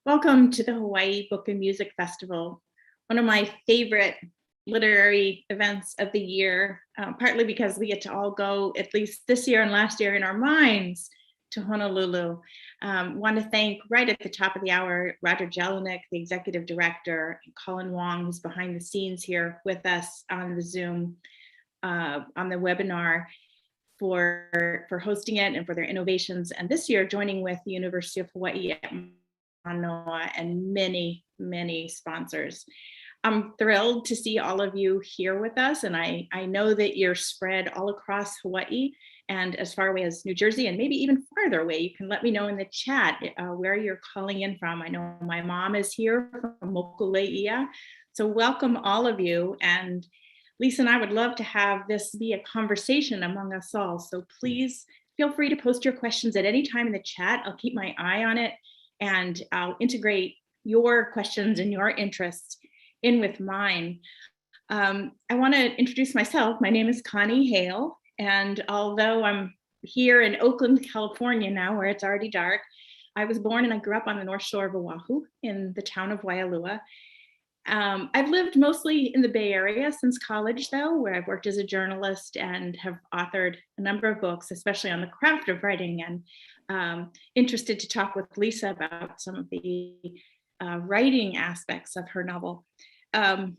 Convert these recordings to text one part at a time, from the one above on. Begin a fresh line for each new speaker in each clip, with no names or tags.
Welcome to the Hawaii Book and Music Festival, one of my favorite literary events of the year, partly because we get to all go, at least this year and last year, in our minds to Honolulu. Want to thank, right at the top of the hour, Roger Jelinek, the executive director, and Colin Wong, who's behind the scenes here with us on the Zoom, on the webinar, for hosting it and for their innovations. And this year, joining with the University of Hawaii at Manoa and many, many sponsors. I'm thrilled to see all of you here with us, and I know that you're spread all across Hawaii and as far away as New Jersey and maybe even farther away. You can let me know in the chat where you're calling in from. I know my mom is here from Mokuleia, so welcome all of you. And Lisa and I would love to have this be a conversation among us all, so please feel free to post your questions at any time in the chat. I'll keep my eye on it, and I'll integrate your questions and your interests in with mine. I want to introduce myself. My name is Connie Hale, and although I'm here in Oakland, California now, where it's already dark, I was born and I grew up on the North Shore of Oahu in the town of Waialua. I've lived mostly in the Bay Area since college, though, where I've worked as a journalist and have authored a number of books, especially on the craft of writing, and interested to talk with Lisa about some of the writing aspects of her novel. I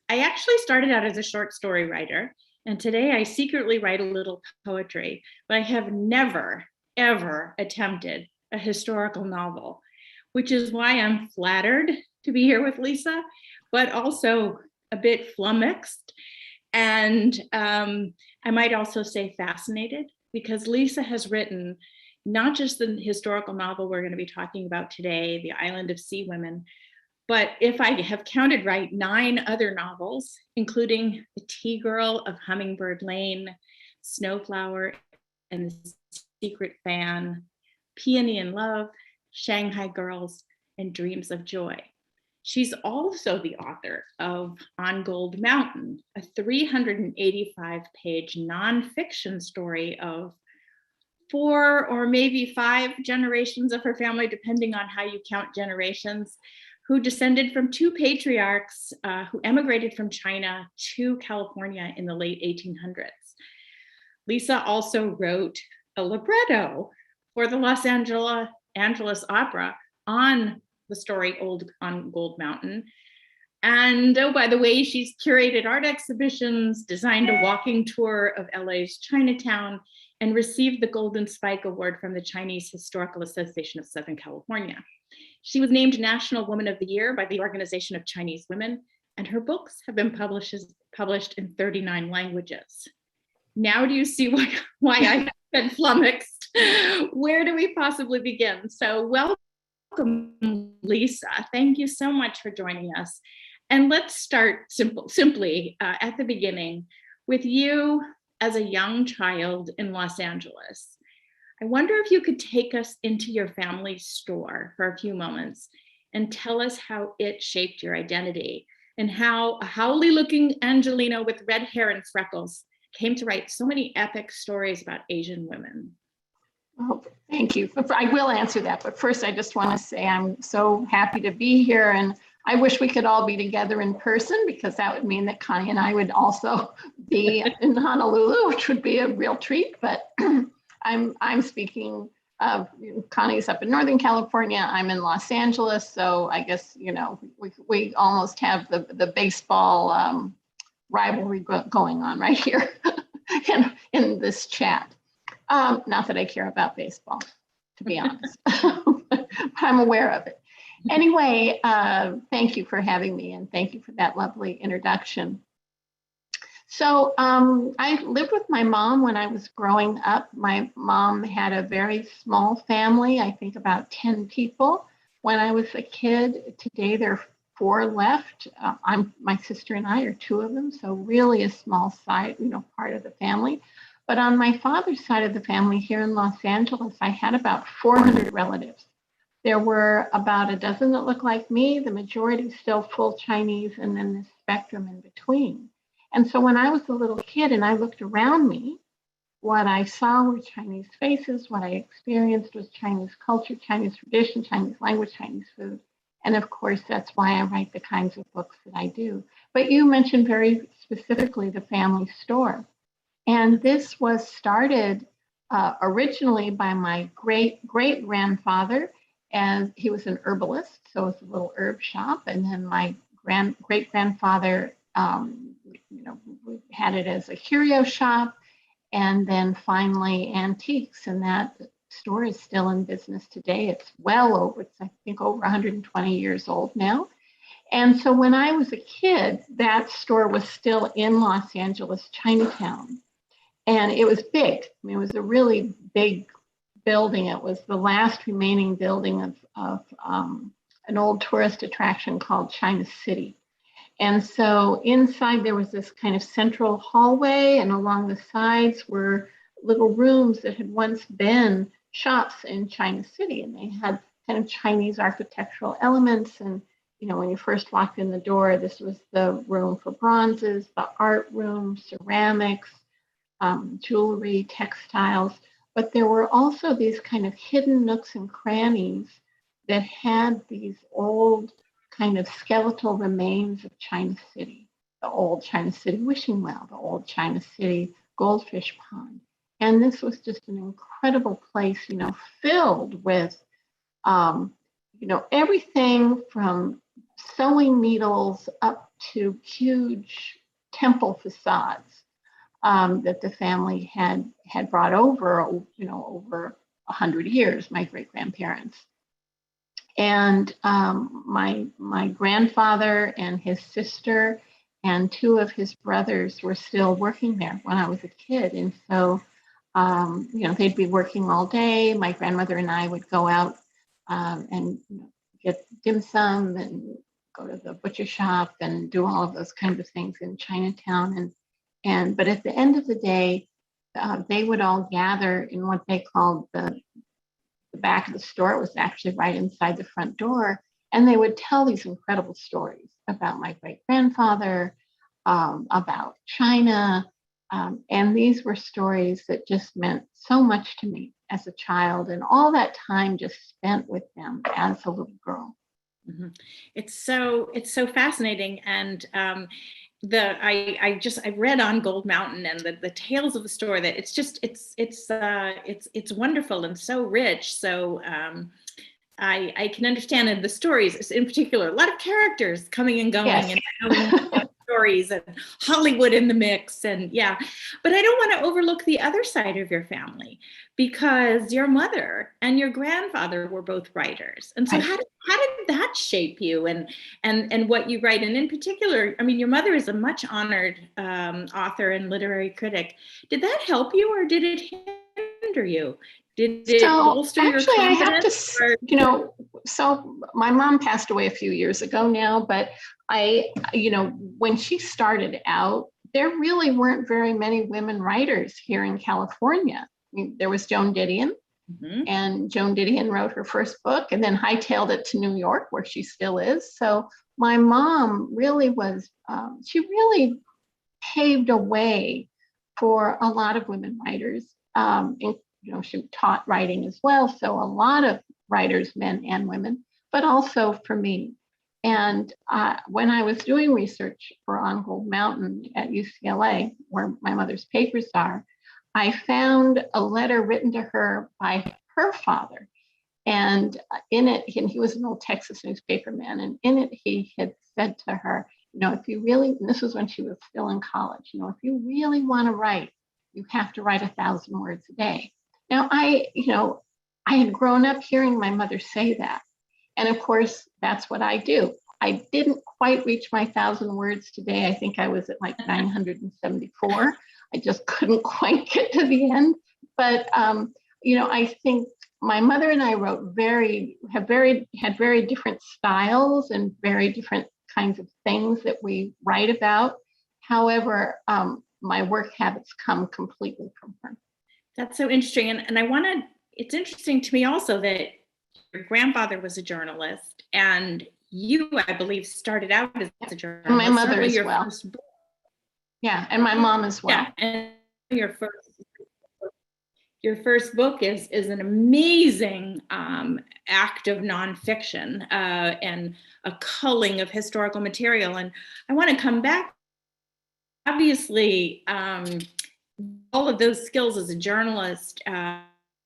actually started out as a short story writer, and today I secretly write a little poetry, but I have never, ever attempted a historical novel, which is why I'm flattered to be here with Lisa, but also a bit flummoxed. And I might also say fascinated, because Lisa has written not just the historical novel we're going to be talking about today, The Island of Sea Women, but if I have counted right, 9 other novels, including The Tea Girl of Hummingbird Lane, Snowflower and the Secret Fan, Peony in Love, Shanghai Girls, and Dreams of Joy. She's also the author of On Gold Mountain, a 385-page nonfiction story of 4 or maybe 5 generations of her family, depending on how you count generations, who descended from 2 patriarchs who emigrated from China to California in the late 1800s. Lisa also wrote a libretto for the Los Angeles Opera on the story On Gold Mountain. And oh, by the way, she's curated art exhibitions, designed a walking tour of LA's Chinatown, and received the Golden Spike Award from the Chinese Historical Association of Southern California. She was named National Woman of the Year by the Organization of Chinese Women, and her books have been published in 39 languages. Now do you see why I have been flummoxed? Where do we possibly begin? So welcome, Lisa. Thank you so much for joining us. And let's start simply at the beginning with you as a young child in Los Angeles. I wonder if you could take us into your family's store for a few moments and tell us how it shaped your identity, and how a howly-looking Angelino with red hair and freckles came to write so many epic stories about Asian women.
Oh, thank you. I will answer that, but first I just want to say I'm so happy to be here, and I wish we could all be together in person, because that would mean that Connie and I would also be in Honolulu, which would be a real treat. But I'm speaking of, Connie's up in Northern California, I'm in Los Angeles, so I guess we almost have the baseball rivalry going on right here in this chat. Not that I care about baseball, to be honest, but I'm aware of it. Anyway, thank you for having me, and thank you for that lovely introduction. So I lived with my mom when I was growing up. My mom had a very small family, I think about 10 people when I was a kid. Today there are 4 left. My sister and I are 2 of them, so really a small side, part of the family. But on my father's side of the family here in Los Angeles, I had about 400 relatives. There were about a dozen that looked like me, the majority still full Chinese, and then the spectrum in between. And so when I was a little kid and I looked around me, what I saw were Chinese faces. What I experienced was Chinese culture, Chinese tradition, Chinese language, Chinese food. And of course, that's why I write the kinds of books that I do. But you mentioned very specifically the family store. And this was started originally by my great-grandfather, and he was an herbalist, so it was a little herb shop. And then my great-grandfather, we had it as a curio shop, and then finally antiques, and that store is still in business today. It's I think over 120 years old now. And so when I was a kid, that store was still in Los Angeles, Chinatown. And it was big. I mean, it was a really big building. It was the last remaining building of an old tourist attraction called China City. And so inside there was this kind of central hallway, and along the sides were little rooms that had once been shops in China City. And they had kind of Chinese architectural elements. And, when you first walked in the door, this was the room for bronzes, the art room, ceramics, jewelry, textiles. But there were also these kind of hidden nooks and crannies that had these old kind of skeletal remains of China City, the old China City wishing well, the old China City goldfish pond. And this was just an incredible place, filled with, everything from sewing needles up to huge temple facades that the family had brought over, over 100 years, my great-grandparents. And my grandfather and his sister and two of his brothers were still working there when I was a kid. And so, they'd be working all day. My grandmother and I would go out and get dim sum and go to the butcher shop and do all of those kinds of things in Chinatown. But at the end of the day, they would all gather in what they called the back of the store. It was actually right inside the front door. And they would tell these incredible stories about my great-grandfather, about China. And these were stories that just meant so much to me as a child, and all that time just spent with them as a little girl.
Mm-hmm. It's so fascinating. And I read on Gold Mountain and the tales of the store, that it's wonderful and so rich. So I can understand the stories in particular, a lot of characters coming and going,
yes.
and stories, and Hollywood in the mix. And yeah, but I don't want to overlook the other side of your family, because your mother and your grandfather were both writers. And so
Right.
how did that shape you and what you write? And in particular, I mean, your mother is a much honored author and literary critic. Did that help you, or did it hinder you? Did it bolster your confidence?
I have to, so my mom passed away a few years ago now, but when she started out, there really weren't very many women writers here in California. I mean, there was Joan Didion, mm-hmm. and Joan Didion wrote her first book and then hightailed it to New York, where she still is. So my mom really was, she really paved a way for a lot of women writers. She taught writing as well. So a lot of writers, men and women, but also for me. And when I was doing research for On Gold Mountain at UCLA, where my mother's papers are, I found a letter written to her by her father. And in it, and he was an old Texas newspaper man, and in it, he had said to her, if you really, and this was when she was still in college, if you really want to write, you have to write 1,000 words a day. Now, I had grown up hearing my mother say that. And of course, that's what I do. I didn't quite reach my 1,000 words today. I think I was at like 974. I just couldn't quite get to the end. But, I think my mother and I had very different styles and very different kinds of things that we write about. However, my work habits come completely from her.
That's so interesting. And it's interesting to me also that your grandfather was a journalist, and you, I believe, started out as a journalist.
And my mother as well. Yeah, and my mom as well.
Yeah, and your first your first book is an amazing act of nonfiction and a culling of historical material. And I want to come back. Obviously, all of those skills as a journalist,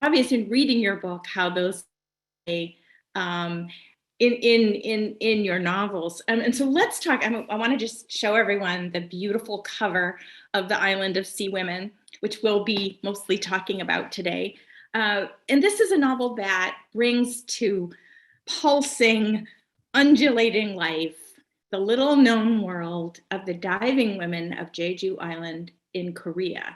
obvious in reading your book, how those in your novels. And so let's talk. I want to just show everyone the beautiful cover of The Island of Sea Women, which we'll be mostly talking about today. And this is a novel that brings to pulsing, undulating life the little known world of the diving women of Jeju Island in Korea,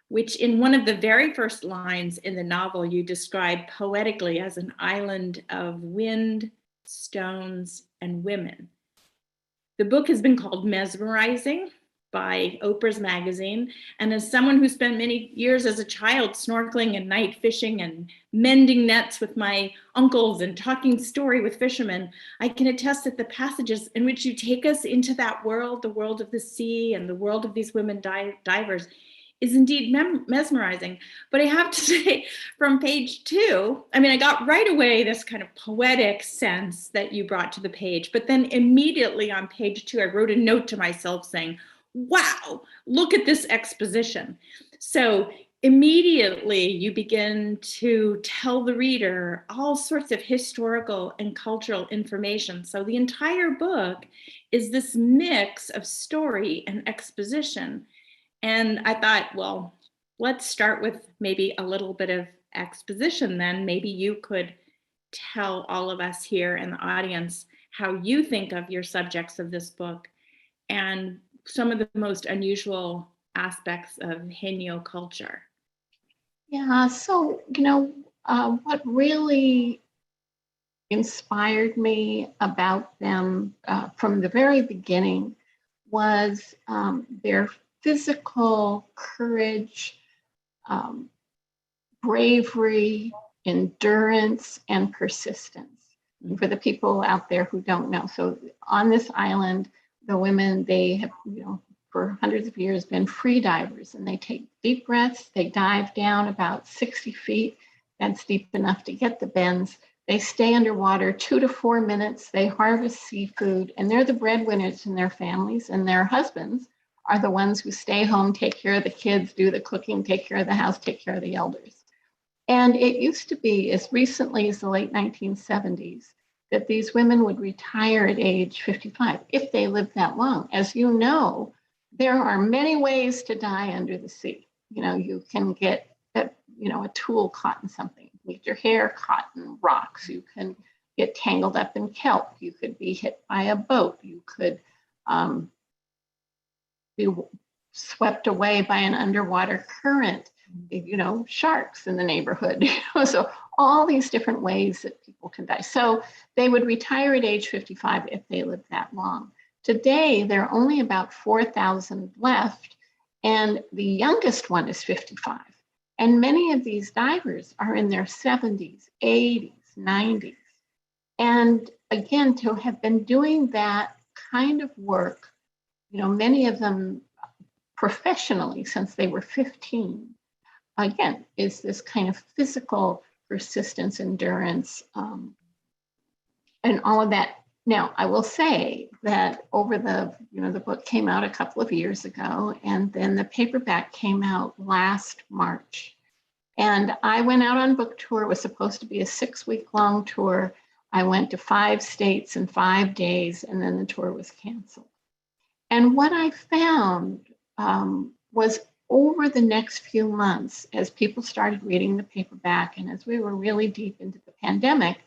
which in one of the very first lines in the novel, you describe poetically as an island of wind, stones, and women. The book has been called mesmerizing by Oprah's magazine. And as someone who spent many years as a child snorkeling and night fishing and mending nets with my uncles and talking story with fishermen, I can attest that the passages in which you take us into that world, the world of the sea and the world of these women divers, is indeed mesmerizing. But I have to say, from page 2, I mean, I got right away this kind of poetic sense that you brought to the page, but then immediately on page 2, I wrote a note to myself saying, wow, look at this exposition. So immediately you begin to tell the reader all sorts of historical and cultural information. So the entire book is this mix of story and exposition. And I thought, well, let's start with maybe a little bit of exposition then. Maybe you could tell all of us here in the audience how you think of your subjects of this book and some of the most unusual aspects of Haenyeo culture.
Yeah, so, what really inspired me about them from the very beginning was their physical courage, bravery, endurance, and persistence. And for the people out there who don't know, so on this island, the women, they have, for hundreds of years been free divers, and they take deep breaths. They dive down about 60 feet. That's deep enough to get the bends. They stay underwater 2 to 4 minutes. They harvest seafood, and they're the breadwinners in their families, and their husbands are the ones who stay home, take care of the kids, do the cooking, take care of the house, take care of the elders. And it used to be, as recently as the late 1970s, that these women would retire at age 55 if they lived that long. As you know, there are many ways to die under the sea. You can get a tool caught in something. You get your hair caught in rocks. You can get tangled up in kelp. You could be hit by a boat. You could be swept away by an underwater current. Sharks in the neighborhood. So all these different ways that people can die. So they would retire at age 55 if they lived that long. Today, there are only about 4,000 left, and the youngest one is 55. And many of these divers are in their 70s, 80s, 90s. And again, to have been doing that kind of work, many of them professionally since they were 15, again, is this kind of physical persistence, endurance, and all of that. Now, I will say that over the book came out a couple of years ago, and then the paperback came out last March. And I went out on book tour. It was supposed to be a 6-week-long tour. I went to 5 states in 5 days, and then the tour was canceled. And what I found was over the next few months, as people started reading the paperback, and as we were really deep into the pandemic,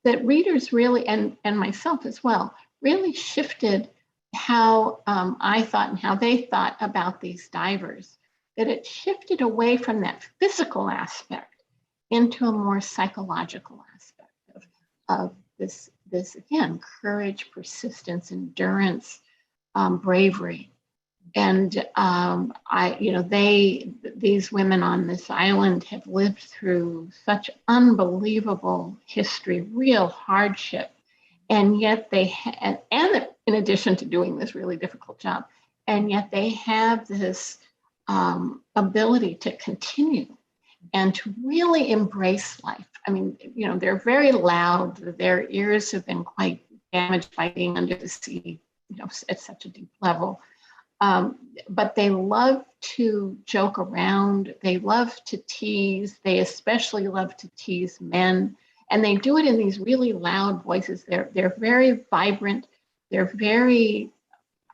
that readers really, and myself as well, really shifted how I thought and how they thought about these divers, that it shifted away from that physical aspect into a more psychological aspect of this again, courage, persistence, endurance, bravery. And these women on this island have lived through such unbelievable history, real hardship, and yet and in addition to doing this really difficult job, and yet they have this ability to continue. and to really embrace life. I mean, they're very loud. Their ears have been quite damaged by being under the sea, at such a deep level. But they love to joke around. They love to tease. They especially love to tease men. And they do it in these really loud voices. They're very vibrant. They're very,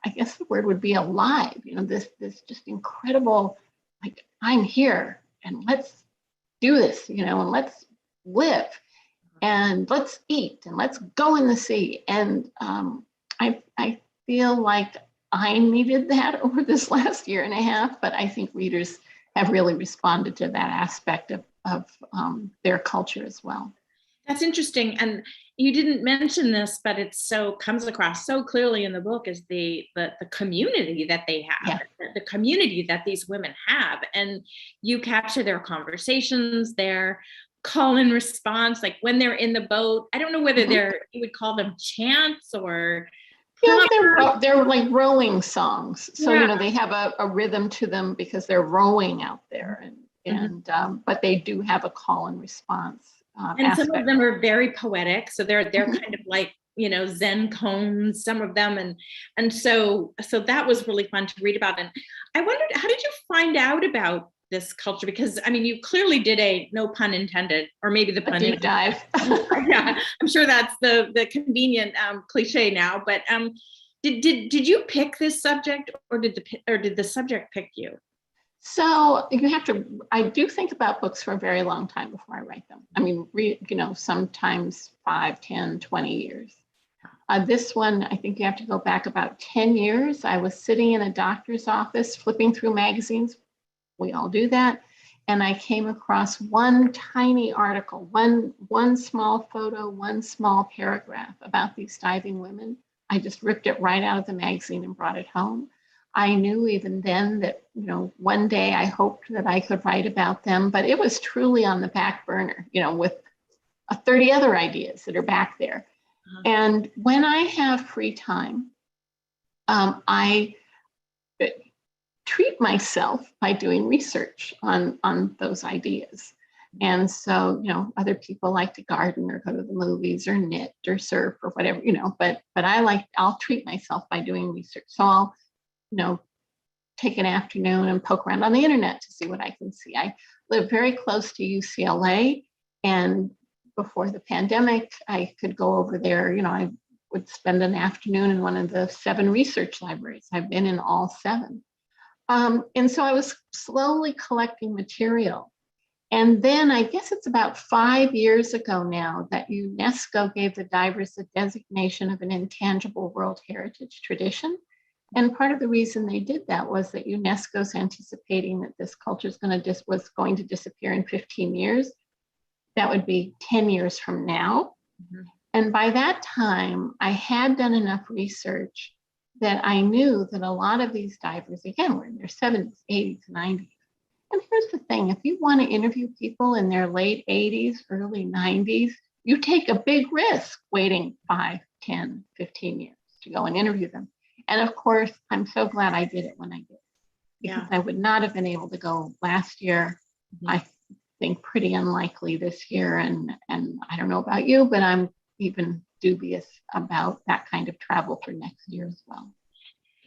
I guess the word would be alive. This just incredible, like, I'm here and let's do this, and let's live and let's eat and let's go in the sea. And I feel like I needed that over this last year and a half, but I think readers have really responded to that aspect of their culture as well.
That's interesting. And you didn't mention this, but it comes across so clearly in the book is the community that they have, the community that these women have. And you capture their conversations, their call and response, like when they're in the boat. I don't know whether you would call them chants or.
Yeah, they're like rowing songs. So, they have a rhythm to them because they're rowing out there. And but they do have a call and response.
And
aspect.
Some of them are very poetic. So they're kind of like, Zen koans, some of them. And so that was really fun to read about. And I wondered, how did you find out about this culture? Because, I mean, you clearly did a, no pun intended, or maybe the pun
deep dive.
Yeah, I'm sure that's the convenient cliche now. But did you pick this subject, or did the subject pick you?
So I do think about books for a very long time before I write them. I mean, sometimes 5, 10, 20 years. This one, I think you have to go back about 10 years. I was sitting in a doctor's office, flipping through magazines. We all do that. And I came across one tiny article, one small photo, one small paragraph about these diving women. I just ripped it right out of the magazine and brought it home. I knew even then that, one day I hoped that I could write about them, but it was truly on the back burner, with 30 other ideas that are back there. Uh-huh. And when I have free time, I treat myself by doing research on those ideas. And so, other people like to garden or go to the movies or knit or surf or whatever, but I'll treat myself by doing research. So I'll take an afternoon and poke around on the internet to see what I can see. I live very close to UCLA, and before the pandemic, I could go over there. I would spend an afternoon in one of the 7 research libraries. I've been in all 7. And so I was slowly collecting material. And then I guess it's about 5 years ago now that UNESCO gave the divers the designation of an intangible World Heritage tradition. And part of the reason they did that was that UNESCO's anticipating that this culture was going to disappear in 15 years. That would be 10 years from now. Mm-hmm. And by that time, I had done enough research that I knew that a lot of these divers, again, were in their 70s, 80s, 90s. And here's the thing, if you want to interview people in their late 80s, early 90s, you take a big risk waiting 5, 10, 15 years to go and interview them. And of course, I'm so glad I did it when I did, because I would not have been able to go last year. Mm-hmm. I think pretty unlikely this year. And I don't know about you, but I'm even dubious about that kind of travel for next year as well.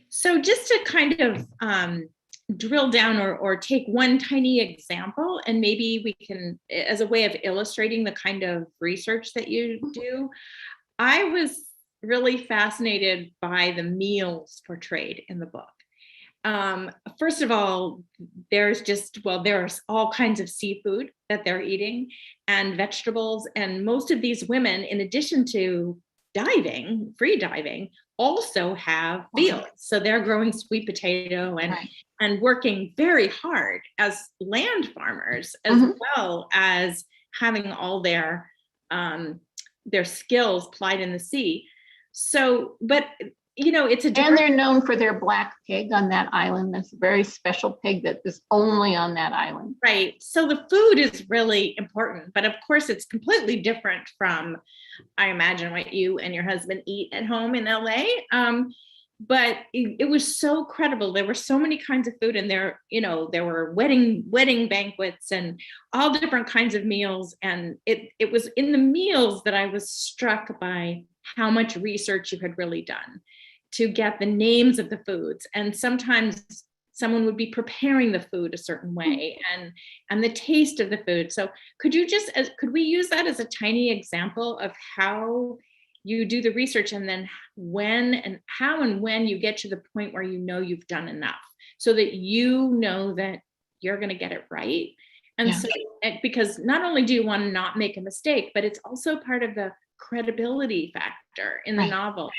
So just to kind of drill down or take one tiny example, and maybe we can, as a way of illustrating the kind of research that you do, I was really fascinated by the meals portrayed in the book. First of all, there's all kinds of seafood that they're eating and vegetables. And most of these women, in addition to free diving, also have fields. So they're growing sweet potato and working very hard as land farmers, as well as having all their skills applied in the sea. So, but it's
and they're known for their black pig on that island. That's a very special pig that is only on that island.
Right. So the food is really important, but of course it's completely different from, I imagine, what you and your husband eat at home in LA. but it was so credible. There were so many kinds of food, and there were wedding banquets and all different kinds of meals. And it was in the meals that I was struck by how much research you had really done to get the names of the foods. And sometimes someone would be preparing the food a certain way, and the taste of the food. So could we use that as a tiny example of how you do the research, and then how and when you get to the point where you've done enough, so that that you're going to get it right. And so, because not only do you want to not make a mistake, but it's also part of the credibility factor in the novel.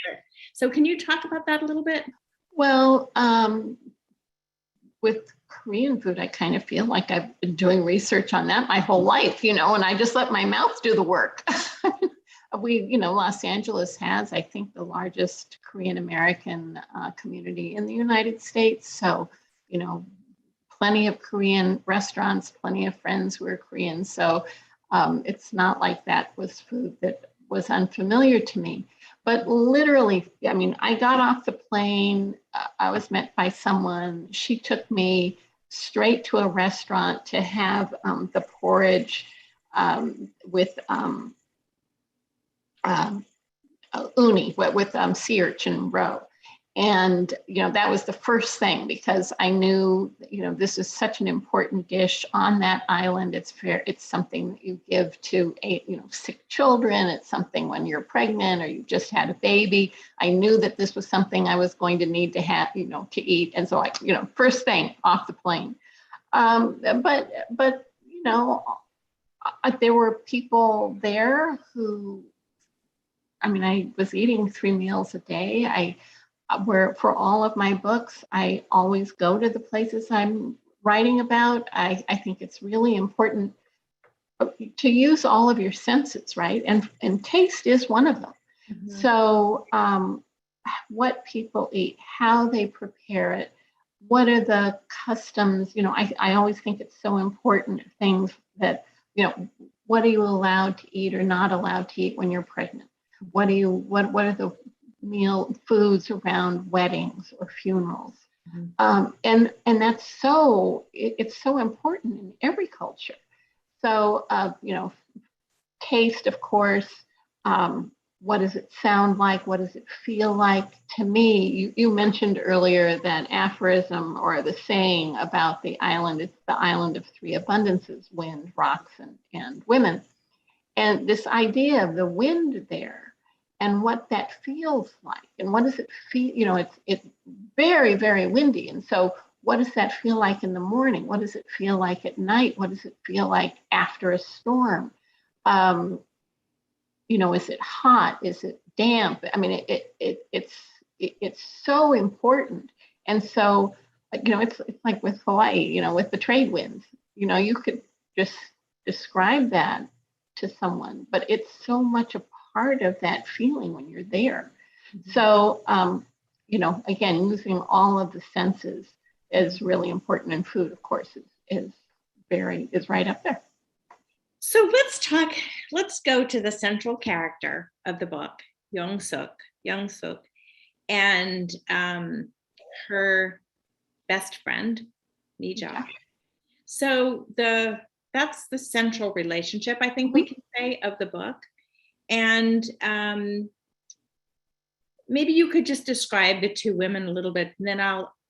So can you talk about that a little bit?
Well, with Korean food, I kind of feel like I've been doing research on that my whole life, and I just let my mouth do the work. Los Angeles has, I think, the largest Korean American community in the United States. So, plenty of Korean restaurants, plenty of friends who are Korean. So it's not like that was food that was unfamiliar to me. But literally, I got off the plane. I was met by someone. She took me straight to a restaurant to have the porridge with uni, with sea urchin roe. And, that was the first thing, because I knew, this is such an important dish on that island. It's something that you give to sick children. It's something when you're pregnant or you just had a baby. I knew that this was something I was going to need to have, to eat. And so first thing off the plane. But there were people there who, I was eating 3 meals a day. Where for all of my books, I always go to the places I'm writing about. I think it's really important to use all of your senses, right? And taste is one of them. Mm-hmm. So what people eat, how they prepare it, what are the customs? I always think it's so important, things that, what are you allowed to eat or not allowed to eat when you're pregnant? What are the foods around weddings or funerals? Mm-hmm. And that's it's so important in every culture. So, taste, of course, what does it sound like? What does it feel like? To me, you mentioned earlier that aphorism, or the saying about the island, it's the island of 3 abundances: wind, rocks, and women. And this idea of the wind there, and what that feels like, and what does it feel, it's very, very windy. And so what does that feel like in the morning? What does it feel like at night? What does it feel like after a storm? Is it hot? Is it damp? It's so important. And so, it's like with Hawaii, with the trade winds, you could just describe that to someone, but it's so much a part of that feeling when you're there. Mm-hmm. So, again, using all of the senses is really important, and food, of course, is right up there.
So let's go to the central character of the book, Young Suk, and her best friend, Mija. Yeah. So that's the central relationship, I think, mm-hmm. we can say, of the book. And maybe you could just describe the 2 women a little bit, and then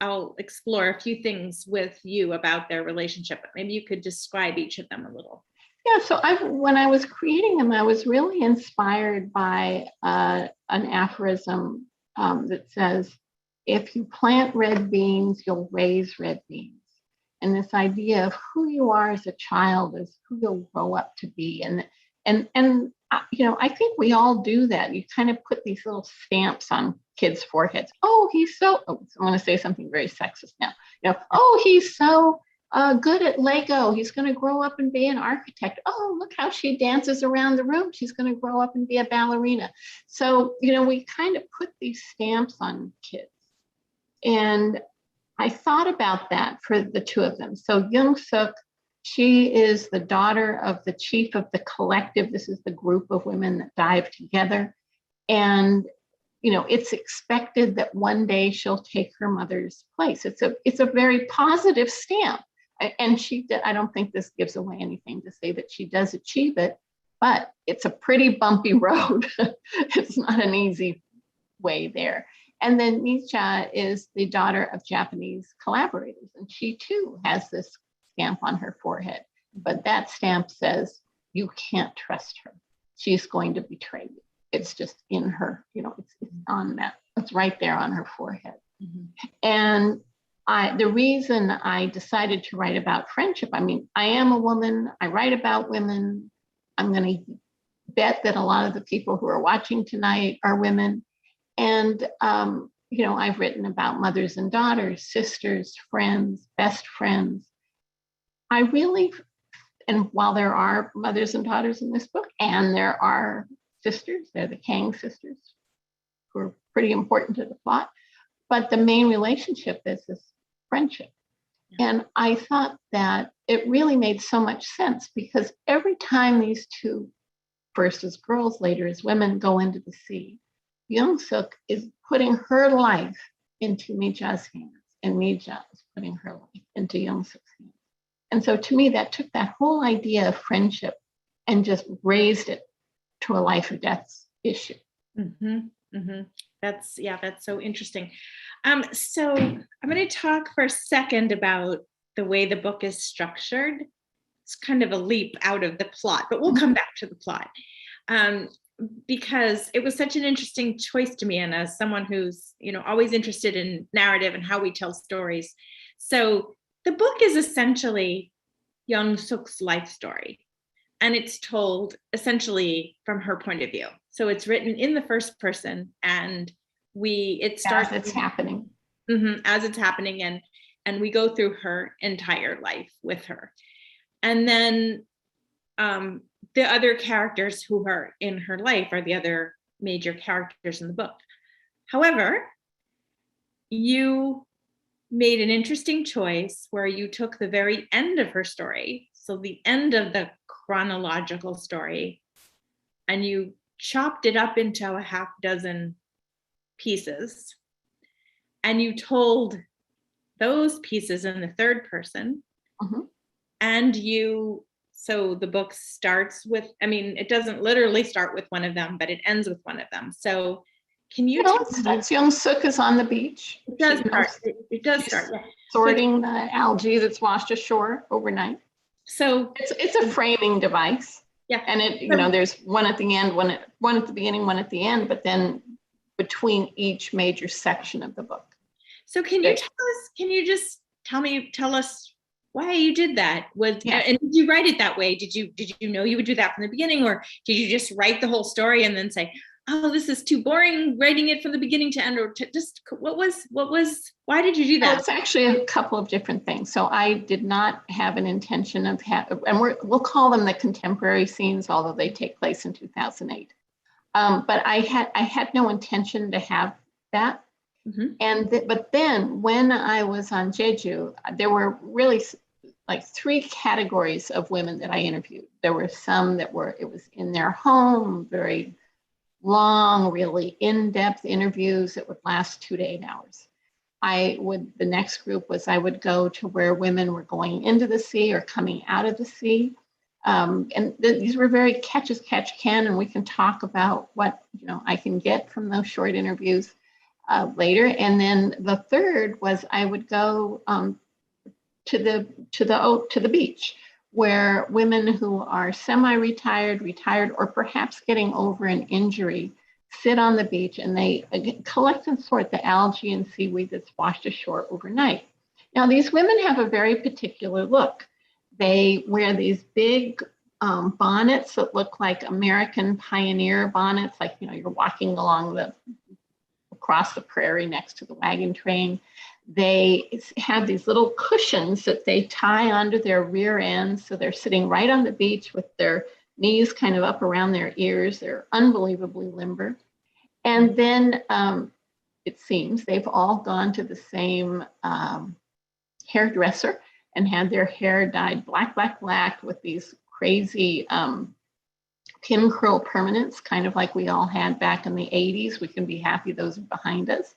I'll explore a few things with you about their relationship. But maybe you could describe each of them a little.
Yeah, so when I was creating them, I was really inspired by an aphorism that says, if you plant red beans, you'll raise red beans. And this idea of who you are as a child is who you'll grow up to be. And I think we all do that. You kind of put these little stamps on kids' foreheads. Oh, I'm going to say something very sexist now. Oh, he's so good at Lego. He's going to grow up and be an architect. Oh, look how she dances around the room. She's going to grow up and be a ballerina. So, we kind of put these stamps on kids. And I thought about that for the 2 of them. So Young Suk, she is the daughter of the chief of the collective. This is the group of women that dive together. And, it's expected that one day she'll take her mother's place. It's a very positive stamp. And I don't think this gives away anything to say that she does achieve it, but it's a pretty bumpy road. It's not an easy way there. And then Nietzsche is the daughter of Japanese collaborators, and she too has this stamp on her forehead. But that stamp says, you can't trust her. She's going to betray you. It's just in her, it's on that. It's right there on her forehead. Mm-hmm. And the reason I decided to write about friendship, I am a woman. I write about women. I'm going to bet that a lot of the people who are watching tonight are women. And, I've written about mothers and daughters, sisters, friends, best friends. And while there are mothers and daughters in this book, and there are sisters, they're the Kang sisters, who are pretty important to the plot, but the main relationship is this friendship. Yeah. And I thought that it really made so much sense, because every time these two, first as girls, later as women, go into the sea, Young-suk is putting her life into Nietzsche's hands, and Nietzsche is putting her life into Young-suk's hands. And so to me, that took that whole idea of friendship and just raised it to a life or death issue.
Mm-hmm, mm-hmm. That's so interesting. So I'm going to talk for a second about the way the book is structured. It's kind of a leap out of the plot, but we'll come back to the plot. Because it was such an interesting choice to me, and as someone who's always interested in narrative and how we tell stories. So the book is essentially Young-suk's life story, and it's told essentially from her point of view. So it's written in the first person, and it starts
as it's happening.
Mm-hmm, as it's happening, and we go through her entire life with her, and then the other characters who are in her life are the other major characters in the book. However, you made an interesting choice where you took the very end of her story, so the end of the chronological story, and you chopped it up into a half dozen pieces, and you told those pieces in the third person. Mm-hmm. And so the book starts with, it doesn't literally start with one of them, but it ends with one of them. So can you tell me?
That's Young-suk is on the beach.
It does start. It does start. Yeah.
Sorting the algae that's washed ashore overnight.
So
it's a framing device.
Yeah.
And there's one at the end, one at the beginning, one at the end, but then between each major section of the book.
So can you just tell us why you did that? And did you write it that way? Did you know you would do that from the beginning, or did you just write the whole story and then say, oh, this is too boring, writing it from the beginning to end, or why did you do that?
Well, it's actually a couple of different things. So I did not have an intention of and we'll call them the contemporary scenes, although they take place in 2008. But I had no intention to have that. Mm-hmm. But then when I was on Jeju, there were really like three categories of women that I interviewed. There were some it was in their home, very long, really in-depth interviews that would last 2 to 8 hours. The next group was I would go to where women were going into the sea or coming out of the sea. These were very catch as catch can, and we can talk about what I can get from those short interviews later. And then the third was I would go to the beach, where women who are semi-retired, retired, or perhaps getting over an injury sit on the beach, and they collect and sort the algae and seaweed that's washed ashore overnight. Now, these women have a very particular look. They wear these big bonnets that look like American pioneer bonnets, like you're walking across the prairie next to the wagon train. They have these little cushions that they tie onto their rear ends, so they're sitting right on the beach with their knees kind of up around their ears. They're unbelievably limber. And then it seems they've all gone to the same hairdresser and had their hair dyed black with these crazy pin curl permanents, kind of like we all had back in the 80s. We can be happy those are behind us.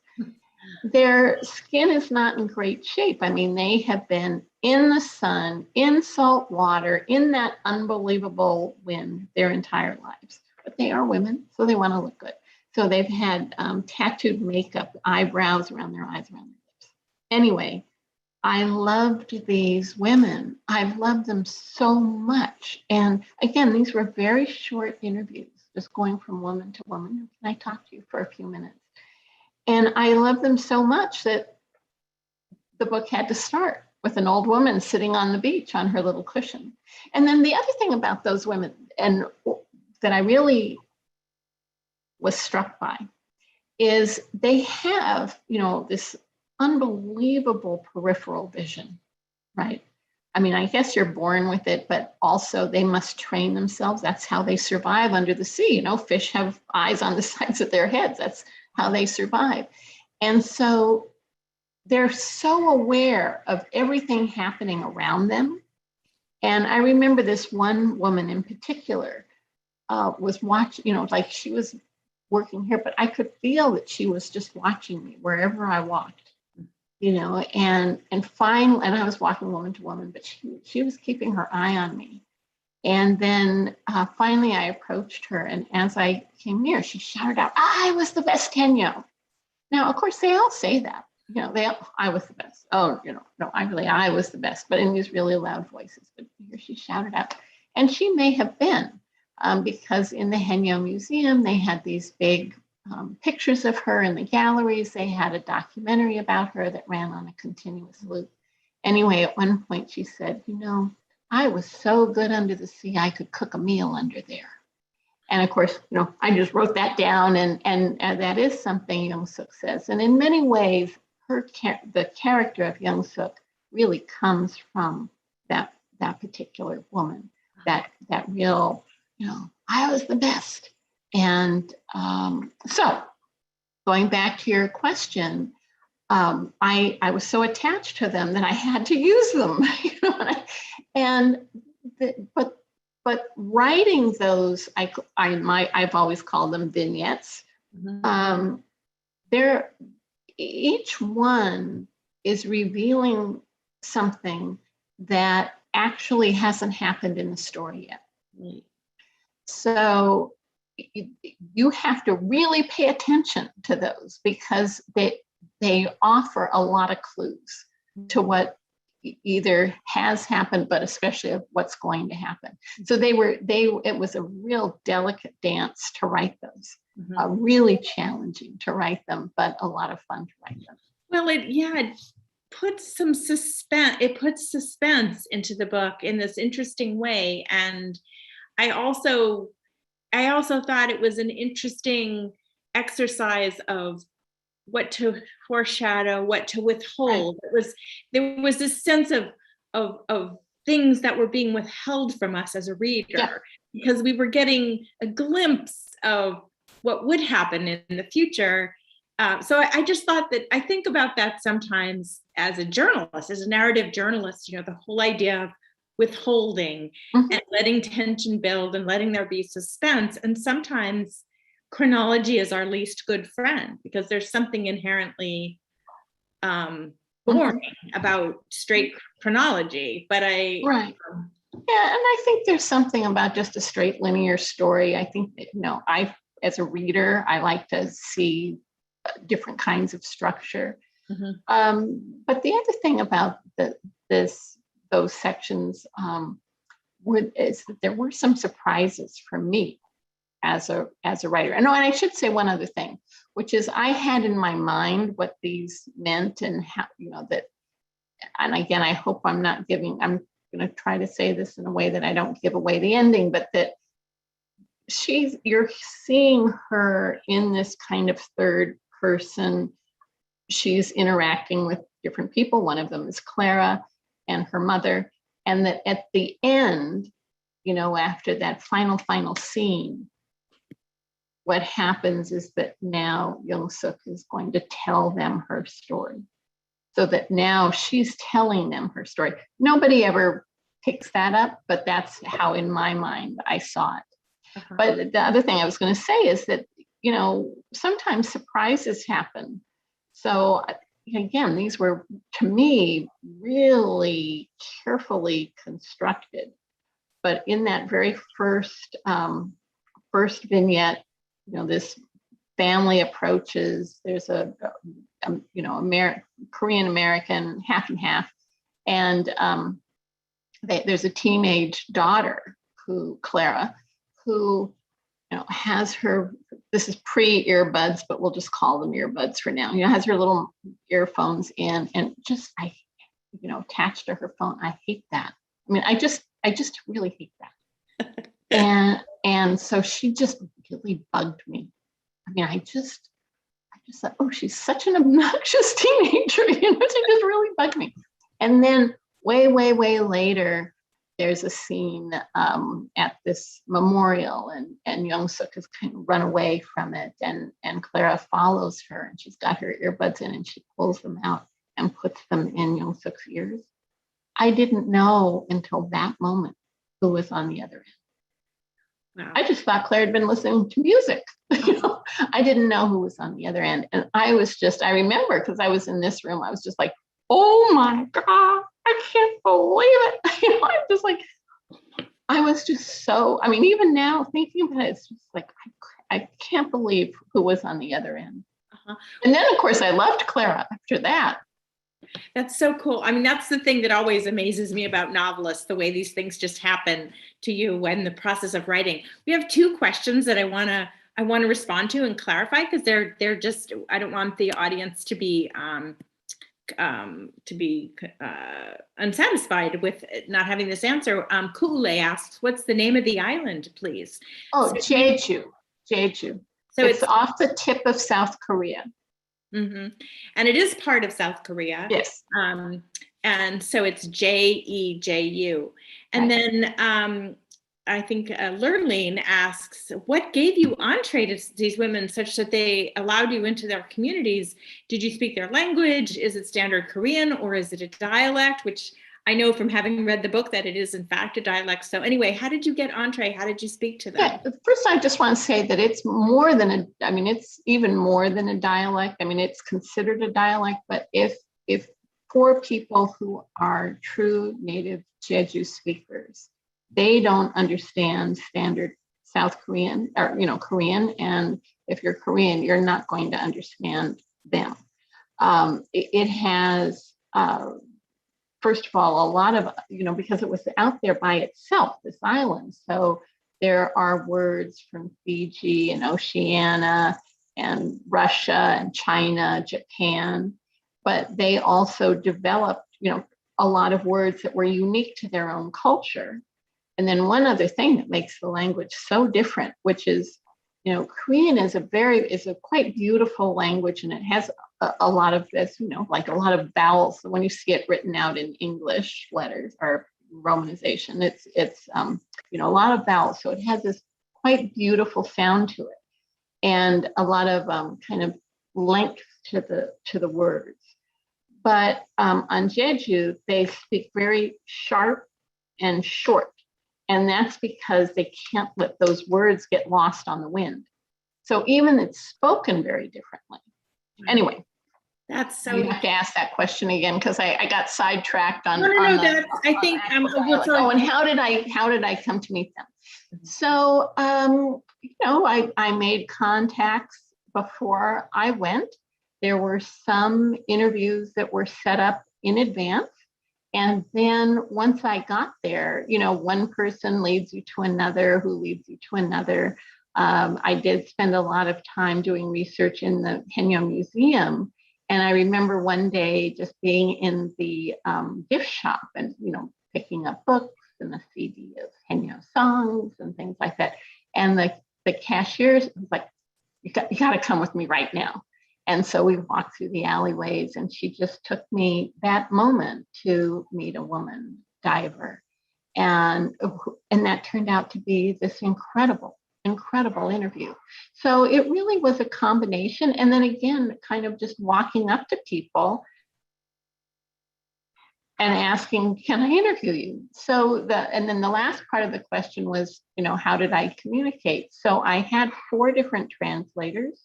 Their skin is not in great shape. I mean, they have been in the sun, in salt water, in that unbelievable wind their entire lives. But they are women, so they want to look good. So they've had tattooed makeup, eyebrows around their eyes, around their lips. Anyway, I loved these women. I've loved them so much. And again, these were very short interviews, just going from woman to woman. Can I talk to you for a few minutes? And I loved them so much that the book had to start with an old woman sitting on the beach on her little cushion. And then the other thing about those women, and that I really was struck by, is they have, this unbelievable peripheral vision, right? I mean, I guess you're born with it, but also they must train themselves. That's how they survive under the sea. Fish have eyes on the sides of their heads. That's how they survive. And so they're so aware of everything happening around them. And I remember this one woman in particular was watching, like she was working here, but I could feel that she was just watching me wherever I walked. And finally, and I was walking woman to woman, but she was keeping her eye on me. And then finally I approached her, and as I came near, she shouted out, "I was the best Tenyo." Now, of course, they all say that, I was the best. Oh, no, I was the best, but in these really loud voices. But here she shouted out, and she may have been, because in the Henyo Museum, they had these big pictures of her in the galleries. They had a documentary about her that ran on a continuous loop. Anyway, at one point she said, I was so good under the sea, I could cook a meal under there. And of course, I just wrote that down, and that is something Young Suk says. And in many ways, the character of Young Suk really comes from that particular woman, that real, I was the best. And so going back to your question, I was so attached to them that I had to use them, but writing those, I've always called them vignettes. Mm-hmm. Each one is revealing something that actually hasn't happened in the story yet. Mm-hmm. So you have to really pay attention to those, because they offer a lot of clues to what either has happened, but especially of what's going to happen. So it was a real delicate dance to write those, really challenging to write them, but a lot of fun to write them.
Well, it puts some suspense. It puts suspense into the book in this interesting way. And I also thought it was an interesting exercise of what to foreshadow, what to withhold. Right. There was this sense of things that were being withheld from us as a reader, because we were getting a glimpse of what would happen in the future. So I just thought that I think about that sometimes as a journalist, as a narrative journalist, the whole idea of withholding and letting tension build and letting there be suspense. And sometimes chronology is our least good friend, because there's something inherently boring about straight chronology. But and
I think there's something about just a straight linear story. I think that, I, as a reader, I like to see different kinds of structure. But the other thing about those sections is that there were some surprises for me as a writer. And I should say one other thing, which is I had in my mind what these meant, and how, that, and again, I hope I'm going to try to say this in a way that I don't give away the ending, but that you're seeing her in this kind of third person. She's interacting with different people. One of them is Clara and her mother. And that at the end, after that final scene, what happens is that now Young Suk is going to tell them her story. So that now she's telling them her story. Nobody ever picks that up, but that's how, in my mind, I saw it.
Uh-huh.
But the other thing I was going to say is that, sometimes surprises happen. So again, these were, to me, really carefully constructed. But in that very first vignette, this family approaches. There's a Korean American, half and half, and there's a teenage daughter Clara, who has her. This is pre-earbuds, but we'll just call them earbuds for now. Has her little earphones in, and just attached to her phone. I hate that. I mean, I just really hate that. and so she just really bugged me. I mean, I just thought, oh, she's such an obnoxious teenager. She just really bugged me. And then way, way, way later, there's a scene at this memorial, and Young-suk has kind of run away from it, and Clara follows her, and she's got her earbuds in, and she pulls them out and puts them in Young-suk's ears. I didn't know until that moment who was on the other end.
Wow.
I just thought Claire had been listening to music. I didn't know who was on the other end. And I remember, because I was in this room, I was just like, oh my God, I can't believe it. I'm just like, I was just so, I mean, even now thinking about it, it's just like, I can't believe who was on the other end. Uh-huh. And then, of course, I loved Clara after that.
That's so cool. I mean, that's the thing that always amazes me about novelists, the way these things just happen to you when the process of writing. We have two questions that I want to respond to and clarify, because they're just, I don't want the audience to be unsatisfied with not having this answer. Kule asks, what's the name of the island, please?
Oh, Jeju. So it's off the tip of South Korea.
Mm-hmm. And it is part of South Korea.
Yes.
And so it's Jeju. And right. Then I think Lurleen asks, what gave you entree to these women such that they allowed you into their communities? Did you speak their language? Is it standard Korean, or is it a dialect? Which I know from having read the book that it is in fact a dialect. So anyway, how did you get entree? How did you speak to them?
Yeah, first I just want to say that it's more than it's even more than a dialect. I mean, it's considered a dialect, but if for people who are true native Jeju speakers, they don't understand standard South Korean or Korean, and if you're Korean, you're not going to understand them. It has first of all, a lot of, because it was out there by itself, this island. So there are words from Fiji and Oceania and Russia and China, Japan, but they also developed, a lot of words that were unique to their own culture. And then one other thing that makes the language so different, which is, Korean is a quite beautiful language, and it has a lot of this, like a lot of vowels. So when you see it written out in English letters or romanization, it's a lot of vowels. So it has this quite beautiful sound to it, and a lot of kind of length to the words. But on Jeju, they speak very sharp and short. And that's because they can't let those words get lost on the wind. So even it's spoken very differently. Anyway,
that's so.
You have to ask that question again, because I got sidetracked on.
No, I think.
And how did I come to meet them? Mm-hmm. So I made contacts before I went. There were some interviews that were set up in advance. And then once I got there, one person leads you to another, who leads you to another. I did spend a lot of time doing research in the Haenyeo Museum. And I remember one day just being in the gift shop and, picking up books and a CD of Haenyeo songs and things like that. And the cashier was like, you got to come with me right now. And so we walked through the alleyways, and she just took me that moment to meet a woman diver. And that turned out to be this incredible interview. So it really was a combination. And then again, kind of just walking up to people and asking, can I interview you? So and then the last part of the question was, how did I communicate? So I had 4 different translators.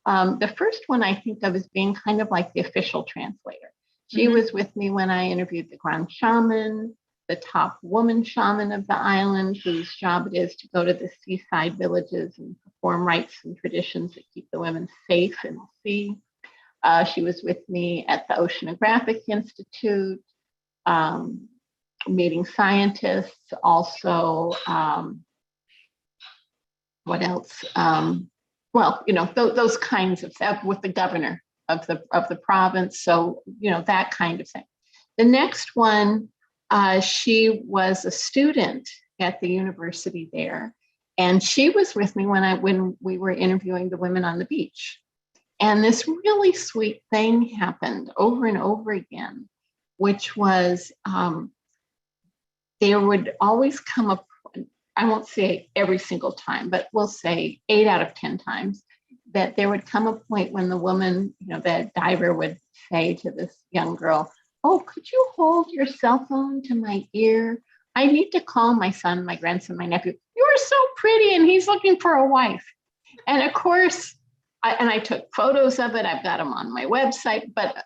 The first one I think of as being kind of like the official translator. She was with me when I interviewed the Grand Shaman, the top woman shaman of the island, whose job it is to go to the seaside villages and perform rites and traditions that keep the women safe in the sea. She was with me at the Oceanographic Institute, meeting scientists, also, what else? Well, those kinds of stuff with the governor of the province. So, that kind of thing. The next one, she was a student at the university there, and she was with me when we were interviewing the women on the beach. And this really sweet thing happened over and over again, which was there would always come up, I won't say every single time, but we'll say 8 out of 10 times, that there would come a point when the woman, the diver would say to this young girl, oh, could you hold your cell phone to my ear? I need to call my son, my grandson, my nephew. You are so pretty, and he's looking for a wife. And of course, I took photos of it. I've got them on my website. But,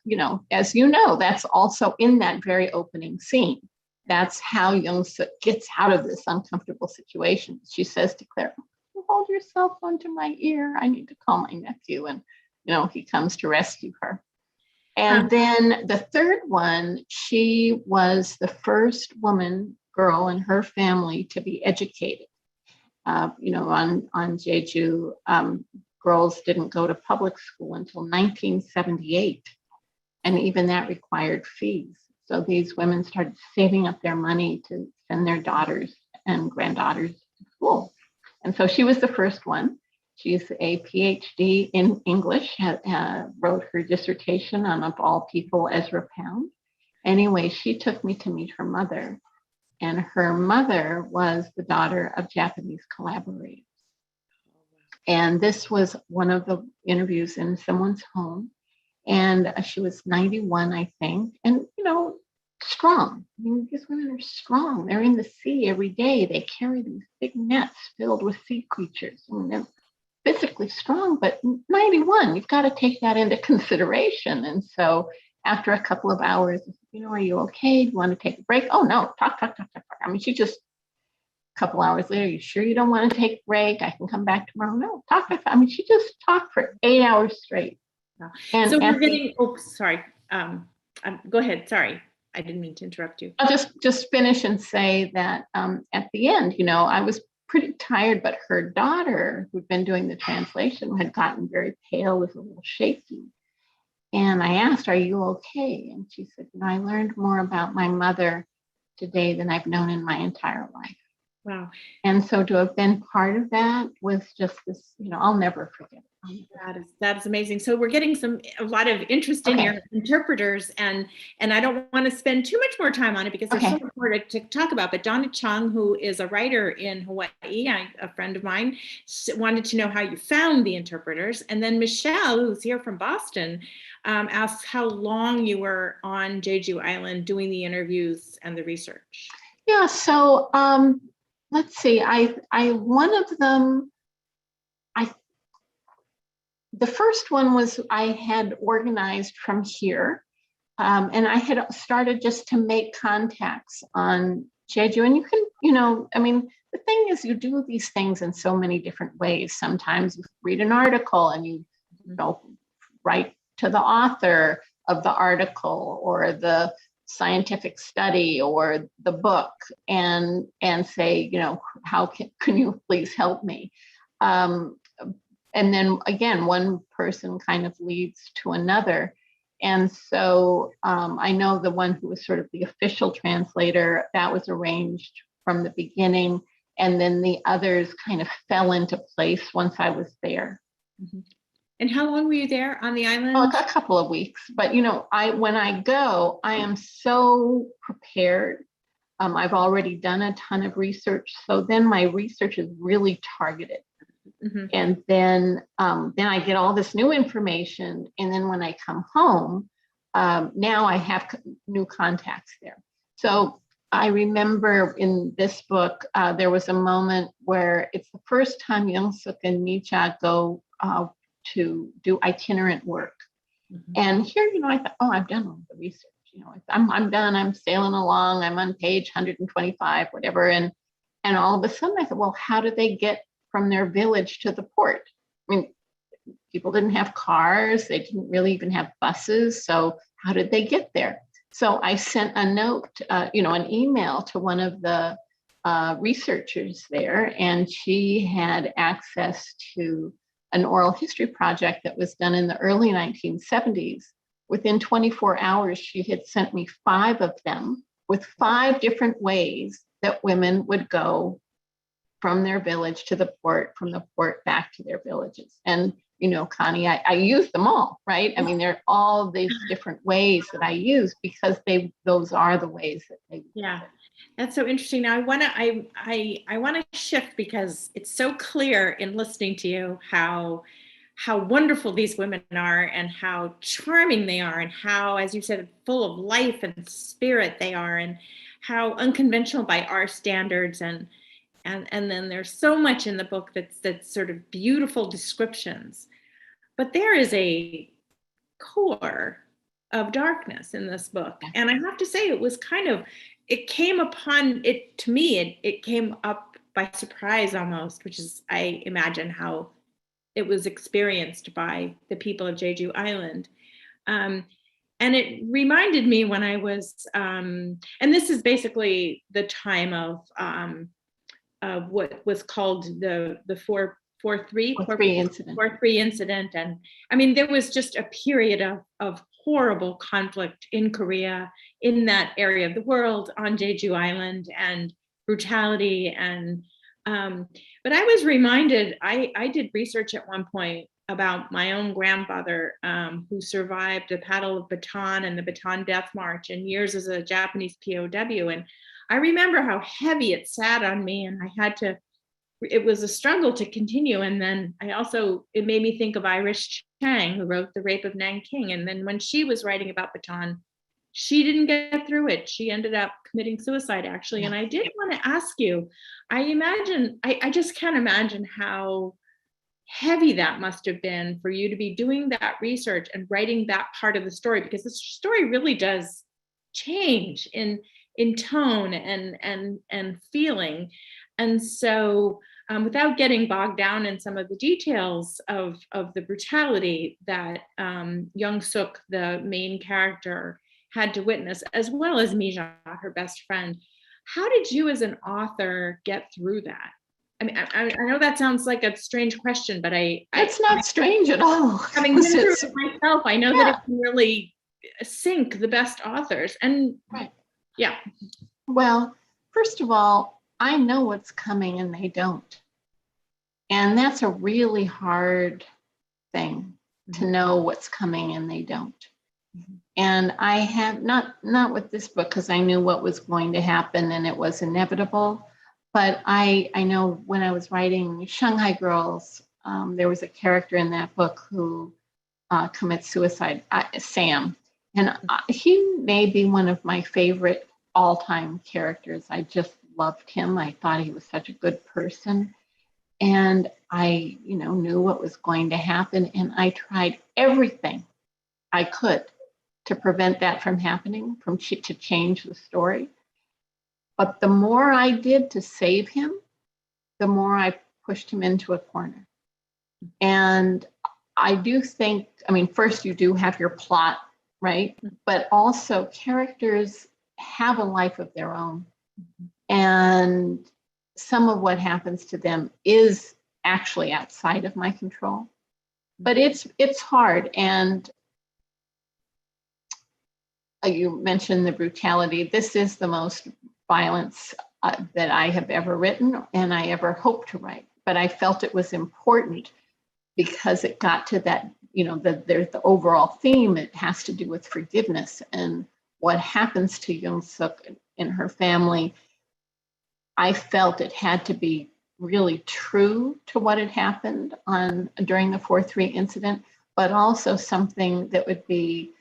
as you know, that's also in that very opening scene. That's how Young-suk gets out of this uncomfortable situation. She says to Claire, hold your cell phone to my ear. I need to call my nephew. And, he comes to rescue her. And then the third one, she was the first girl in her family to be educated. On Jeju, girls didn't go to public school until 1978. And even that required fees. So these women started saving up their money to send their daughters and granddaughters to school. And so she was the first one. She's a PhD in English, wrote her dissertation on, of all people, Ezra Pound. Anyway, she took me to meet her mother. And her mother was the daughter of Japanese collaborators. And this was one of the interviews in someone's home. And she was 91, I think. And, strong. These women are strong. They're in the sea every day. They carry these big nets filled with sea creatures. They're physically strong, but 91, you've got to take that into consideration. And so after a couple of hours, are you okay? Do you want to take a break? Oh, no, talk. She just, a couple hours later, you sure you don't want to take a break? I can come back tomorrow. No, talk. She just talked for 8 hours straight.
And so we're getting, sorry. Go ahead. Sorry. I didn't mean to interrupt you.
I'll just finish and say that at the end, I was pretty tired, but her daughter, who'd been doing the translation, had gotten very pale, was a little shaky. And I asked, are you okay? And she said, I learned more about my mother today than I've known in my entire life.
Wow.
And so to have been part of that was just this, I'll never forget it.
That is amazing. So we're getting a lot of interest in your interpreters, and I don't want to spend too much more time on it because there's so much more to talk about. But Donna Chung, who is a writer in Hawaii, a friend of mine, wanted to know how you found the interpreters. And then Michelle, who's here from Boston, asked how long you were on Jeju Island doing the interviews and the research.
Yeah. So let's see. One of them. The first one was I had organized from here, and I had started just to make contacts on Jeju. And you can, the thing is, you do these things in so many different ways. Sometimes you read an article and you write to the author of the article or the scientific study or the book and say, how can you please help me? And then again, one person kind of leads to another. And so I know the one who was sort of the official translator, that was arranged from the beginning. And then the others kind of fell into place once I was there.
Mm-hmm. And how long were you there on the island?
Oh, a couple of weeks. But, when I go, I am so prepared. I've already done a ton of research. So then my research is really targeted. Mm-hmm. And then I get all this new information. And then when I come home, now I have new contacts there. So I remember in this book, there was a moment where it's the first time Young-suk and Mi-cha go to do itinerant work. Mm-hmm. And here, I thought, oh, I've done all the research. I'm done. I'm sailing along. I'm on page 125, whatever. And all of a sudden I thought, well, how do they get from their village to the port? I mean, people didn't have cars. They didn't really even have buses. So how did they get there? So I sent a note, an email to one of the researchers there, and she had access to an oral history project that was done in the early 1970s. Within 24 hours, she had sent me 5 of them with 5 different ways that women would go from their village to the port, from the port back to their villages. And, Connie, I use them all, right? I mean, there are all these different ways that I use because those are the ways that they.
Yeah, that's so interesting. Now I want to shift because it's so clear in listening to you how wonderful these women are and how charming they are and how, as you said, full of life and spirit they are and how unconventional by our standards and then there's so much in the book that's sort of beautiful descriptions. But there is a core of darkness in this book. And I have to say, it came upon it to me, it came up by surprise almost, which is, I imagine, how it was experienced by the people of Jeju Island. And it reminded me when I was, and this is basically the time of what was called the 4-3 incident. And I mean, there was just a period of horrible conflict in Korea, in that area of the world, on Jeju Island, and brutality. And but I was reminded, I did research at one point about my own grandfather who survived the Battle of Bataan and the Bataan Death March and years as a Japanese POW. And I remember how heavy it sat on me, and it was a struggle to continue. And then it made me think of Iris Chang, who wrote The Rape of Nanking. And then when she was writing about Bataan, she didn't get through it. She ended up committing suicide, actually. And I did want to ask you, I just can't imagine how heavy that must have been for you to be doing that research and writing that part of the story, because the story really does change in tone and feeling. And so without getting bogged down in some of the details of the brutality that Young-suk, the main character, had to witness, as well as Mi-cha, her best friend, how did you as an author get through that? I mean, I know that sounds like a strange question, but
it's not strange at all.
Having been through it myself, I know that it can really sink the best authors. And yeah.
Well, first of all, I know what's coming and they don't. And that's a really hard thing, to know what's coming and they don't. And I have not with this book, because I knew what was going to happen and it was inevitable. But I know when I was writing Shanghai Girls, there was a character in that book who commits suicide, Sam. And he may be one of my favorite all-time characters. I just loved him. I thought he was such a good person. And I, knew what was going to happen. And I tried everything I could to prevent that from happening, to change the story. But the more I did to save him, the more I pushed him into a corner. And I do think, first you do have your plot, right? But also characters have a life of their own. And some of what happens to them is actually outside of my control. But it's hard. And you mentioned the brutality. This is the most violence that I have ever written and I ever hope to write. But I felt it was important because it got to that, there's the overall theme. It has to do with forgiveness and what happens to Young-suk and her family. I felt it had to be really true to what had happened during the 4-3 incident, but also something that would be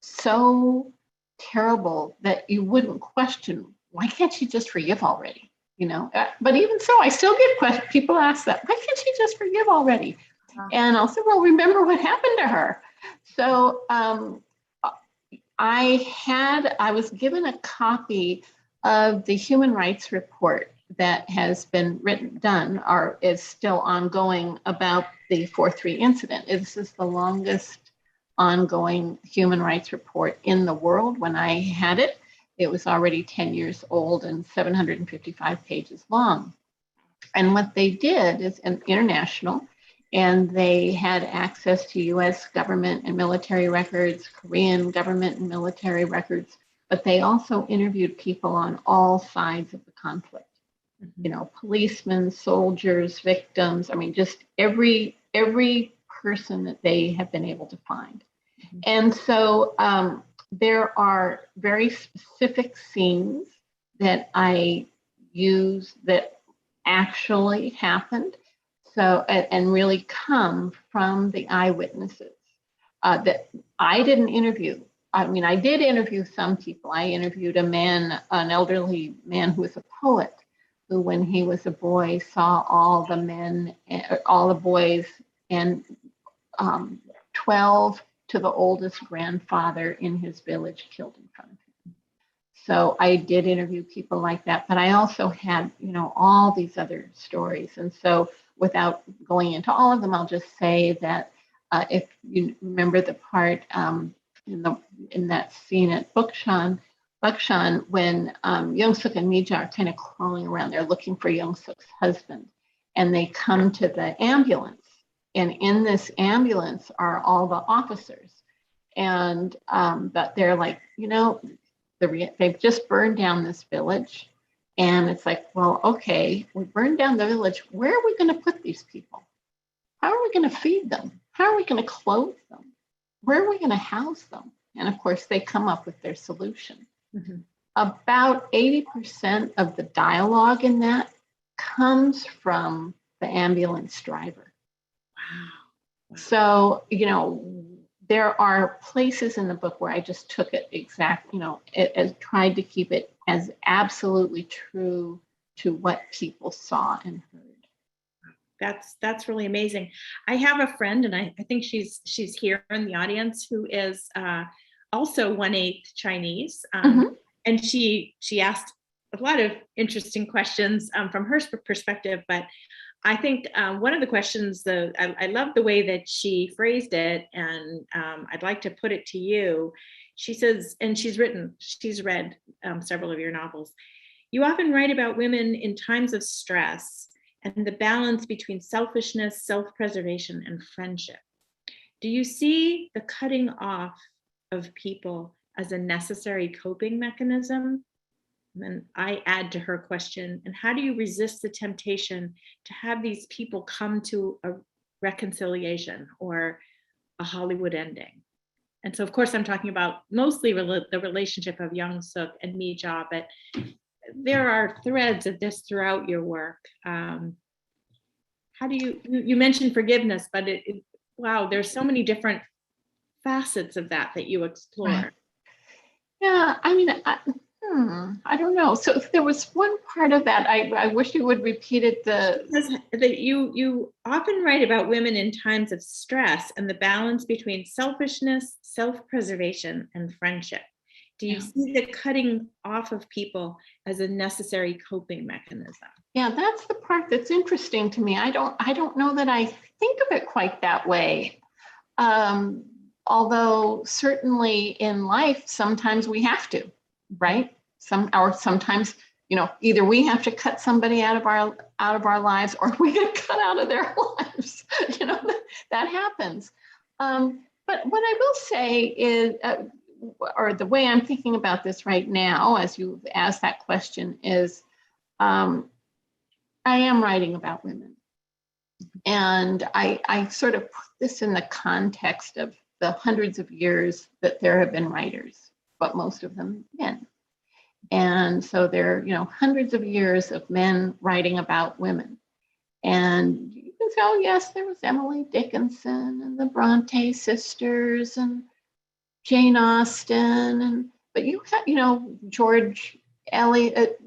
so terrible that you wouldn't question, why can't she just forgive already? But even so, I still get questions. People ask that, why can't she just forgive already? And I'll say, well, remember what happened to her. So I was given a copy of the human rights report that has been done or is still ongoing about the 4/3 incident. This is the longest ongoing human rights report in the world. When I had it, it was already 10 years old and 755 pages long. And what they did is international, and they had access to US government and military records, Korean government and military records, but they also interviewed people on all sides of the conflict. Policemen, soldiers, victims, just every person that they have been able to find. And so there are very specific scenes that I use that actually happened. So, and really come from the eyewitnesses that I didn't interview. I did interview some people. I interviewed an elderly man who was a poet, who, when he was a boy, saw all the boys, and 12 to the oldest grandfather in his village killed in front of him. So I did interview people like that, but I also had, all these other stories. And so without going into all of them, I'll just say that if you remember the part in that scene at Bukshan, when Young-suk and Mija are kind of crawling around, they're looking for Young-suk's husband, and they come to the ambulance. And in this ambulance are all the officers. And but they're like, they've just burned down this village. And it's like, well, okay, we burned down the village. Where are we going to put these people? How are we going to feed them? How are we going to clothe them? Where are we going to house them? And of course, they come up with their solution. About 80% of the dialogue in that comes from the ambulance driver. Wow. So, there are places in the book where I just took it tried to keep it as absolutely true to what people saw and heard.
That's really amazing. I have a friend, and I think she's here in the audience, who is also 1/8 Chinese. And she asked a lot of interesting questions from her perspective, but I think one of the questions, I love the way that she phrased it, and I'd like to put it to you. She says, and she's read several of your novels. You often write about women in times of stress and the balance between selfishness, self-preservation, and friendship. Do you see the cutting off of people as a necessary coping mechanism? And then I add to her question, and how do you resist the temptation to have these people come to a reconciliation or a Hollywood ending? And so, of course, I'm talking about mostly the relationship of Young-suk and Mija, but there are threads of this throughout your work. How do you mentioned forgiveness, but wow, there's so many different facets of that you explore.
Right. Yeah, I don't know. So there was one part of that. I wish you would repeat it.
That you often write about women in times of stress and the balance between selfishness, self-preservation, and friendship. Do you see the cutting off of people as a necessary coping mechanism?
Yeah, that's the part that's interesting to me. I don't know that I think of it quite that way. Although certainly in life, sometimes we have to, right? Sometimes, either we have to cut somebody out of our lives, or we get cut out of their lives. That happens. But what I will say is, or the way I'm thinking about this right now, as you've asked that question, is I am writing about women. And I sort of put this in the context of the hundreds of years that there have been writers, but most of them men. And so there are, hundreds of years of men writing about women. And you can say, oh, yes, there was Emily Dickinson and the Bronte sisters and Jane Austen, but you have, George Eliot,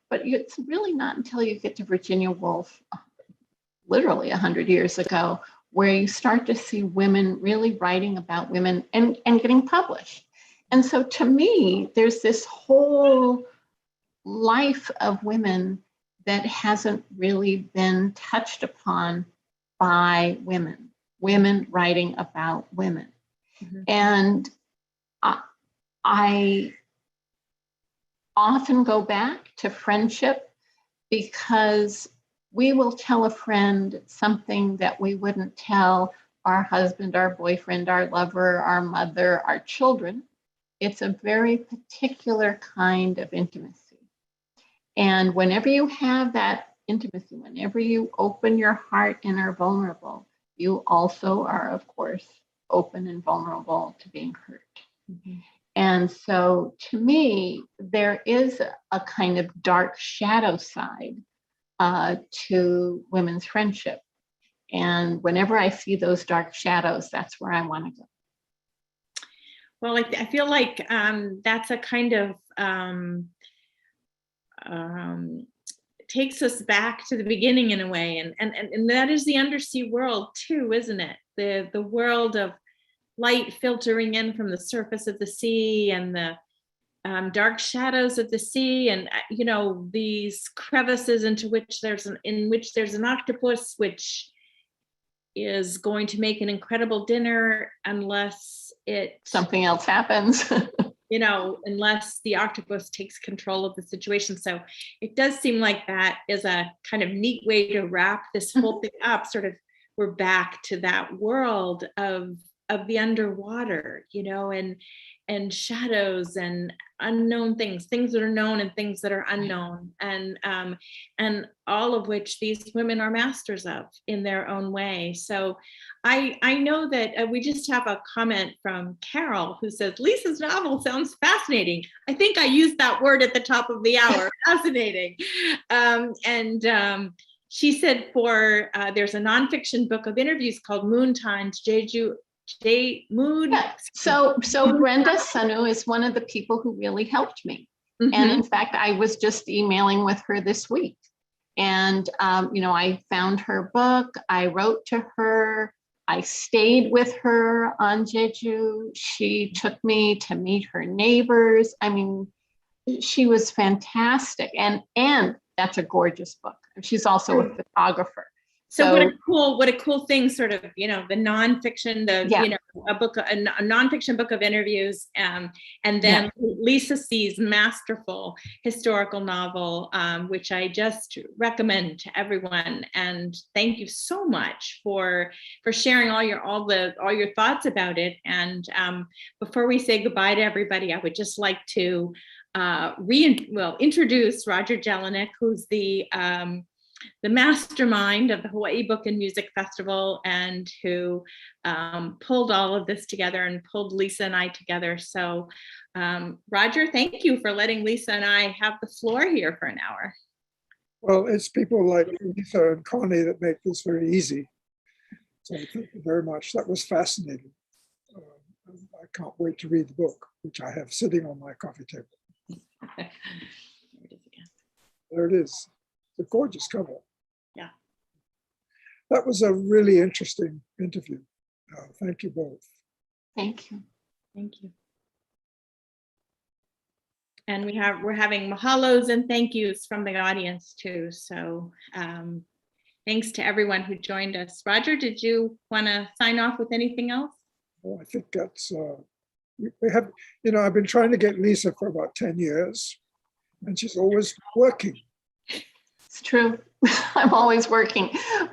but it's really not until you get to Virginia Woolf, literally 100 years ago, where you start to see women really writing about women and getting published. And so to me, there's this whole life of women that hasn't really been touched upon by women writing about women. Mm-hmm. And I often go back to friendship, because we will tell a friend something that we wouldn't tell our husband, our boyfriend, our lover, our mother, our children. It's a very particular kind of intimacy. And whenever you have that intimacy, whenever you open your heart and are vulnerable, you also are, of course, open and vulnerable to being hurt. Mm-hmm. And so to me, there is a kind of dark shadow side to women's friendship. And whenever I see those dark shadows, that's where I want to go.
Well, I feel like that's a kind of takes us back to the beginning in a way, and that is the undersea world too, isn't it? The world of light filtering in from the surface of the sea, and the dark shadows of the sea, and these crevices in which there's an octopus, which is going to make an incredible dinner unless
something else happens.
Unless the octopus takes control of the situation. So it does seem like that is a kind of neat way to wrap this whole thing up. Sort of, we're back to that world of the underwater, and shadows and unknown things that are known and things that are unknown, and all of which these women are masters of in their own way. So I know that we just have a comment from Carol, who says, Lisa's novel sounds fascinating. I think I used that word at the top of the hour, fascinating. She said there's a nonfiction book of interviews called Moon Times, Moon.
Yeah. So Brenda Sunu is one of the people who really helped me. Mm-hmm. And in fact, I was just emailing with her this week. And, I found her book. I wrote to her. I stayed with her on Jeju. She took me to meet her neighbors. I mean, she was fantastic. And that's a gorgeous book. She's also a photographer.
So what a cool thing, sort of, the nonfiction, a nonfiction book of interviews, and then Lisa See's masterful historical novel, which I just recommend to everyone. And thank you so much for sharing all your thoughts about it. And before we say goodbye to everybody, I would just like to introduce Roger Jelinek, who's the mastermind of the Hawaii Book and Music Festival, and who pulled all of this together and pulled Lisa and I together. So Roger, thank you for letting Lisa and I have the floor here for an hour.
Well, it's people like Lisa and Connie that make this very easy. So thank you very much. That was fascinating. I can't wait to read the book, which I have sitting on my coffee table. There it is. It's a gorgeous cover.
Yeah.
That was a really interesting interview. Thank you both.
Thank you.
Thank you. And we're having mahalos and thank yous from the audience too. So thanks to everyone who joined us. Roger, did you want to sign off with anything else?
Well, I think that's, we have, I've been trying to get Lisa for about 10 years, and she's always working.
It's true. I'm always working,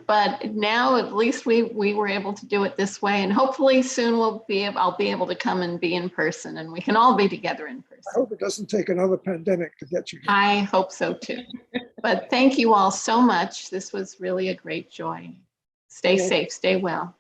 but now at least we were able to do it this way, and hopefully soon I'll be able to come and be in person, and we can all be together in person.
I hope it doesn't take another pandemic to get you here.
I hope so too. But thank you all so much. This was really a great joy. Stay safe, stay well.